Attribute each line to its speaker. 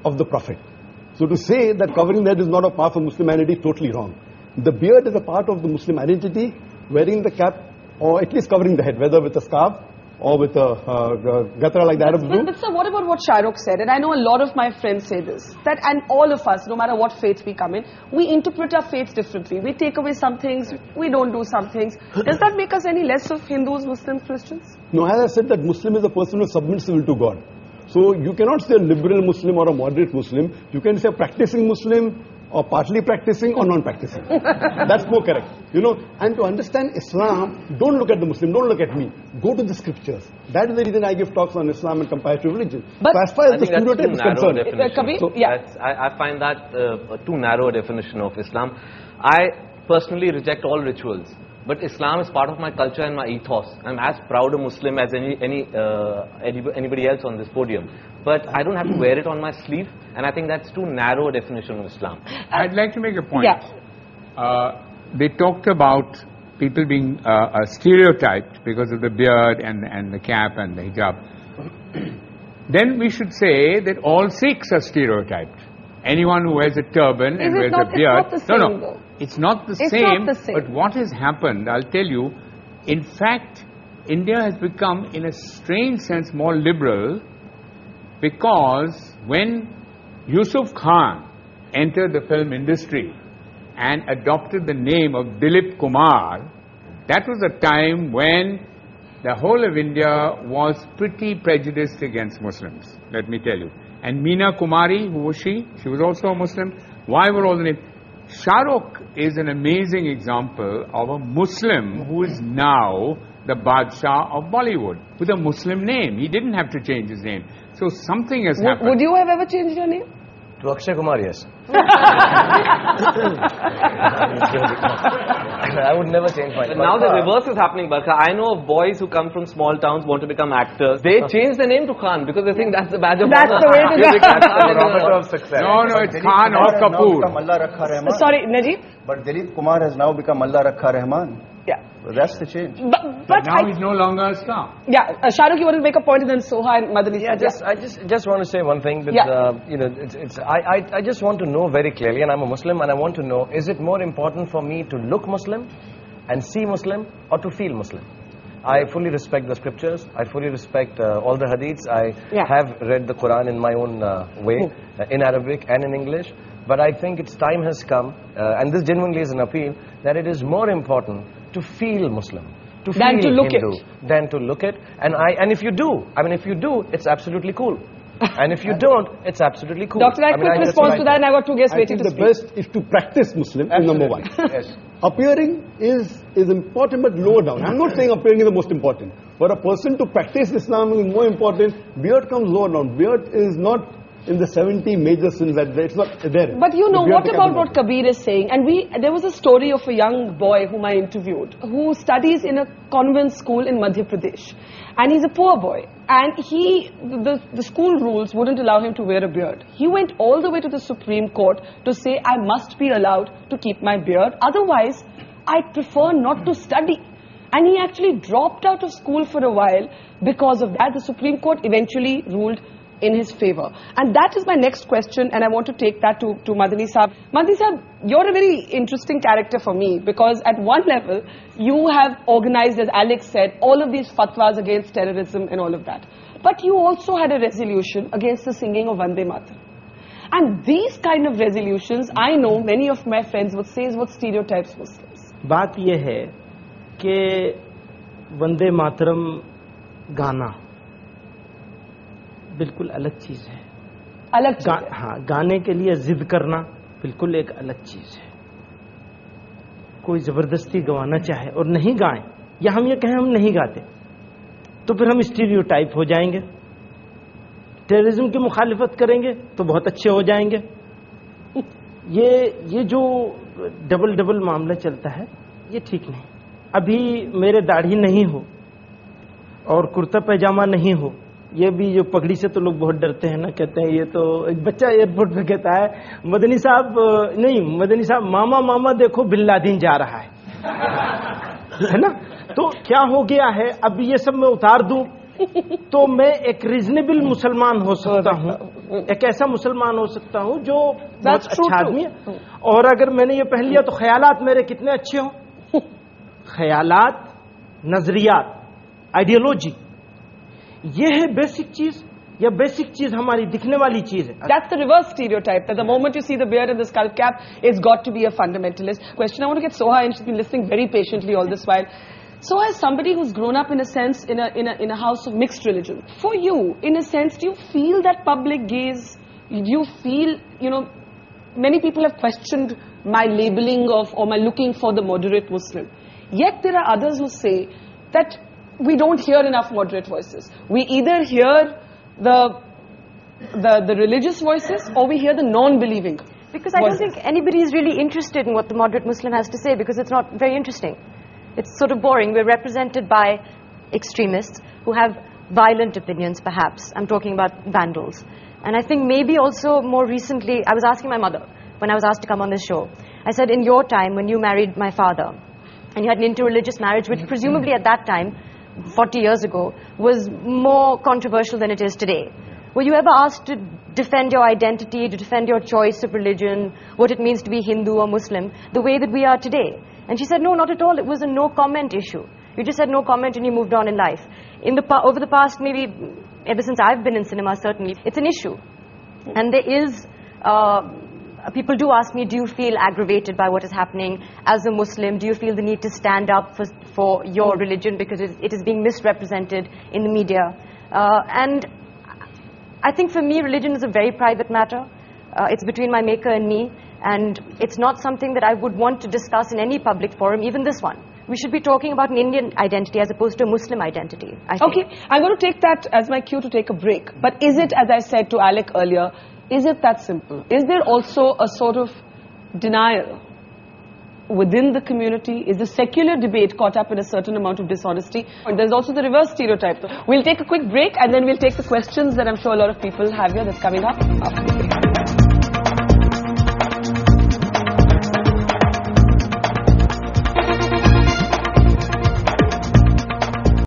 Speaker 1: of the Prophet. So to say that covering the head is not a part of Muslim identity is totally wrong. The beard is a part of the Muslim identity. Wearing the cap, or at least covering the head, whether with a scarf or with a gatra like the Arabs do.
Speaker 2: But sir, what about what Shahrukh said? And I know a lot of my friends say this, that and all of us, no matter what faith we come in, we interpret our faith differently. We take away some things, we don't do some things. Does that make us any less of Hindus, Muslims, Christians?
Speaker 1: No, as I said, that Muslim is a person who submits will to God. So you cannot say a liberal Muslim or a moderate Muslim. You can say a practicing Muslim or partly practicing or non-practicing. That's more correct. You know, and to understand Islam, don't look at the Muslim, don't look at me. Go to the scriptures. That is the reason I give talks on Islam and comparative religion.
Speaker 2: But
Speaker 1: so as far as the stereotype is concerned,
Speaker 2: Kabir,
Speaker 3: so I find that a too narrow definition of Islam. I personally reject all rituals. But Islam is part of my culture and my ethos. I'm as proud a Muslim as anybody else on this podium. But I don't have to wear it on my sleeve, and I think that's too narrow a definition of Islam.
Speaker 4: I'd like to make a point.
Speaker 2: Yeah.
Speaker 4: They talked about people being stereotyped because of the beard and the cap and the hijab. Then we should say that all Sikhs are stereotyped. Anyone who wears a turban and wears a beard. It's not the same. But what has happened, I'll tell you, in fact, India has become, in a strange sense, more liberal, because when Yusuf Khan entered the film industry and adopted the name of Dilip Kumar, that was a time when the whole of India was pretty prejudiced against Muslims, let me tell you. And Meena Kumari, who was she? She was also a Muslim. Why were all the names? Shahrukh is an amazing example of a Muslim who is now the Badshah of Bollywood with a Muslim name. He didn't have to change his name. So something has happened.
Speaker 2: Would you have ever changed your name?
Speaker 5: To Akshay Kumar, yes. I would never change my name.
Speaker 3: Now the reverse is happening, Barkha. I know of boys who come from small towns, want to become actors. They change their name to Khan because they think that's the badge of honor.
Speaker 2: That's the way to go.
Speaker 5: That's the barometer of success.
Speaker 4: No, it's Khan or Kapoor.
Speaker 2: Sorry, Najib?
Speaker 6: But Dilip Kumar has now become Allah Rakha Rahman.
Speaker 2: Yeah.
Speaker 6: So that's the change.
Speaker 4: But now he's no longer a star.
Speaker 2: Yeah, Shahrukh, you want to make a point, and then Soha and Madni.
Speaker 5: Yeah, I just want to say one thing. With, you know, I just want to know very clearly, and I'm a Muslim, and I want to know: is it more important for me to look Muslim and see Muslim, or to feel Muslim? I fully respect the scriptures. I fully respect all the hadiths. I have read the Quran in my own way, in Arabic and in English. But I think its time has come, and this genuinely is an appeal, that it is more important to feel Muslim, to feel Hindu, than to look it. And if you do, if you do, it's absolutely cool. And if you don't, it's absolutely cool.
Speaker 2: Dr. Naik, quick response to that, and I got two guests waiting to speak.
Speaker 1: I think the best is to practice Muslim, is number one. Yes. Appearing is important, but lower down. I'm not saying appearing is the most important. For a person to practice Islam is more important. Beard comes lower down. Beard is not in the 70 major sins that it's not there.
Speaker 2: But you know, what about what Kabir is saying? And there was a story of a young boy whom I interviewed, who studies in a convent school in Madhya Pradesh. And he's a poor boy. And the school rules wouldn't allow him to wear a beard. He went all the way to the Supreme Court to say, I must be allowed to keep my beard. Otherwise, I prefer not to study. And he actually dropped out of school for a while because of that. The Supreme Court eventually ruled in his favor. And that is my next question, and I want to take that to Madni Saab. Madni Saab, you're a very interesting character for me, because at one level, you have organized, as Alex said, all of these fatwas against terrorism and all of that. But you also had a resolution against the singing of Vande Mataram. And these kind of resolutions, I know many of my friends would say is what stereotypes Muslims.
Speaker 7: बात ये है कि वंदे मातरम गाना बिल्कुल अलग चीज है।
Speaker 2: अलग चीज है।
Speaker 7: हाँ, गाने के लिए जिद करना बिल्कुल एक अलग चीज है। कोई जबरदस्ती गवाना चाहे और नहीं गाएं, या हम ये कहें हम नहीं गाते, तो फिर हम स्टीरियोटाइप हो जाएंगे। टेररिज्म की मुखालिफत करेंगे तो बहुत अच्छे हो जाएंगे। ये जो डबल मामला चलता है, ये ठीक नहीं। अभी मेरे दाढ़ी नहीं हो और कुर्ता पैजामा नहीं हो, ये भी जो पगड़ी से तो लोग बहुत डरते हैं ना, कहते हैं ये तो एक बच्चा एयरपोर्ट पे कहता है मदनी साहब मामा मामा देखो बिन लादेन जा रहा है ना। तो क्या हो गया है, अब ये सब मैं उतार दूं तो मैं एक रीजनेबल मुसलमान हो सकता हूँ, एक ऐसा मुसलमान हो सकता हूँ जो बहुत अच्छा आदमी है। और अगर मैंने ये पहन लिया तो ख्यालात मेरे कितने अच्छे हों। ख्यालात, नजरियात, आइडियोलॉजी, ये है बेसिक चीज, या बेसिक चीज हमारी दिखने वाली चीज है।
Speaker 2: That's the reverse stereotype, that the moment you see the beard and the skull cap, it's got to be a fundamentalist. Question, I want to get Soha, and she's been listening very patiently all this while. Soha, as somebody who's grown up in a sense in a house of mixed religion, for you, in a sense, do you feel that public gaze? Do you feel, you know, many people have questioned my labeling of, or my looking for the moderate Muslim. Yet there are others who say that we don't hear enough moderate voices. We either hear the religious voices, or we hear the non-believing
Speaker 8: Because I don't think anybody is really interested in what the moderate Muslim has to say, because it's not very interesting. It's sort of boring. We're represented by extremists who have violent opinions, perhaps. I'm talking about vandals. And I think maybe also more recently, I was asking my mother when I was asked to come on this show. I said, in your time, when you married my father, and you had an interreligious marriage, which presumably at that time, 40 years ago, was more controversial than it is today. Were you ever asked to defend your identity, to defend your choice of religion, what it means to be Hindu or Muslim, the way that we are today? And she said, no, not at all. It was a no-comment issue. You just said no comment and you moved on in life. Over the past, maybe ever since I've been in cinema, certainly, it's an issue. And there is... people do ask me, do you feel aggravated by what is happening as a Muslim? Do you feel the need to stand up for your religion because it is being misrepresented in the media? And I think for me, religion is a very private matter. It's between my maker and me. And it's not something that I would want to discuss in any public forum, even this one. We should be talking about an Indian identity as opposed to a Muslim identity, I think.
Speaker 2: Okay, I'm going to take that as my cue to take a break. But is it, as I said to Alec earlier, is it that simple? Is there also a sort of denial within the community? Is the secular debate caught up in a certain amount of dishonesty? And there's also the reverse stereotype. We'll take a quick break and then we'll take the questions that I'm sure a lot of people have here. That's coming up after the break.